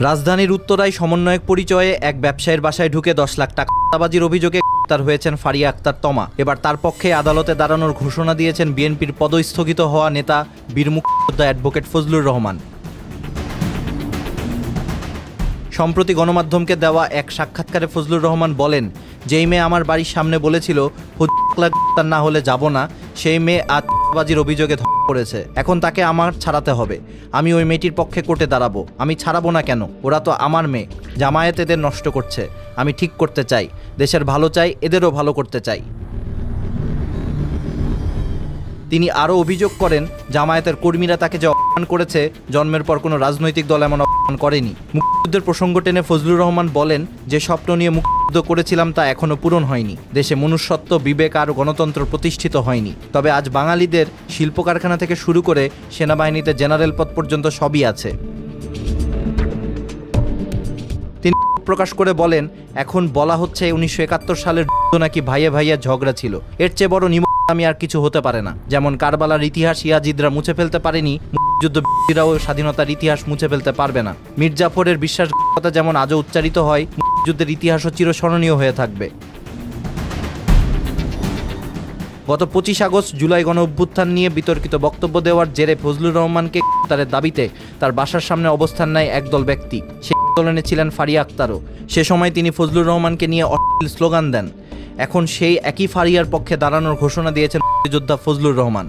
রাজধানীর উত্তরায় সমন্বয়ক পরিচয়ে এক ব্যবসায়ীর বাসায় ঢুকে 10 লাখ টাকা চাঁদাবাজির অভিযোগে গ্রেপ্তার হয়েছেন ফারিয়া আক্তার তমা। এবার তার পক্ষে আদালতে দাঁড়ানোর ঘোষণা দিয়েছেন বিএনপির পদস্থগিত হওয়া নেতা বীর মুক্তিযোদ্ধা অ্যাডভোকেট ফজলুর রহমান। সম্প্রতি গণমাধ্যমকে দেওয়া এক সাক্ষাৎকারে ফজলুর রহমান বলেন, যেই মেয়ে আমার বাড়ির সামনে বলেছিল গ্রেপ্তার না হলে যাব না, সেই মেয়ে আজ চাঁদাবাজির অভিযোগে ধরা পড়েছে। এখন তাকে আমার ছাড়াতে হবে। আমি ওই মেয়েটির পক্ষে কোর্টে দাঁড়াবো। আমি ছাড়াবো না কেন? ওরা তো আমার মেয়ে। জামায়াত এদের নষ্ট করছে। আমি ঠিক করতে চাই, দেশের ভালো চাই, এদেরও ভালো করতে চাই। তিনি আরও অভিযোগ করেন, জামায়াতের কর্মীরা তাকে যে অপমান করেছে, জন্মের পর কোনো রাজনৈতিক দল এমন অপমান করেনি। মুক্তিযুদ্ধের প্রসঙ্গ টেনে ফজলুর রহমান বলেন, যে স্বপ্ন নিয়ে মুক্তিযুদ্ধ করেছিলাম তা এখনও পূরণ হয়নি। দেশে মনুষ্যত্ব, বিবেক আর গণতন্ত্র প্রতিষ্ঠিত হয়নি। তবে আজ বাঙালিদের শিল্প কারখানা থেকে শুরু করে সেনাবাহিনীতে জেনারেল পদ পর্যন্ত সবই আছে। তিনি প্রকাশ করে বলেন, এখন বলা হচ্ছে 1971 সালের নাকি ভাইয়ে ভাইয়া ঝগড়া ছিল। এর চেয়ে বড় আমি আর কিছু হতে পারে না। যেমন কারবালার ইতিহাস ইয়াজিদরা মুছে ফেলতে পারেনি, মুক্তিযুদ্ধবিরোধীরাও স্বাধীনতার ইতিহাস মুছে ফেলতে পারবে না। মীর জাফরের বিশ্বাসঘাতকতা যেমন আজও উচ্চারিত হয়, মুক্তিযুদ্ধের ইতিহাসও চিরস্মরণীয় হয়ে থাকবে। গত 25 আগস্ট জুলাই গণ অভ্যুত্থান নিয়ে বিতর্কিত বক্তব্য দেওয়ার জেরে ফজলুর রহমানকে গ্রেপ্তারের দাবিতে তার বাসার সামনে অবস্থান নেয় একদল ব্যক্তি। সেই আন্দোলনে ছিলেন ফারিয়া আক্তারও। সে সময় তিনি ফজলুর রহমানকে নিয়ে অশ্লীল স্লোগান দেন। এখন সেই একই ফারিয়ার পক্ষে দাঁড়ানোর ঘোষণা দিয়েছেন মুক্তিযোদ্ধা ফজলুর রহমান।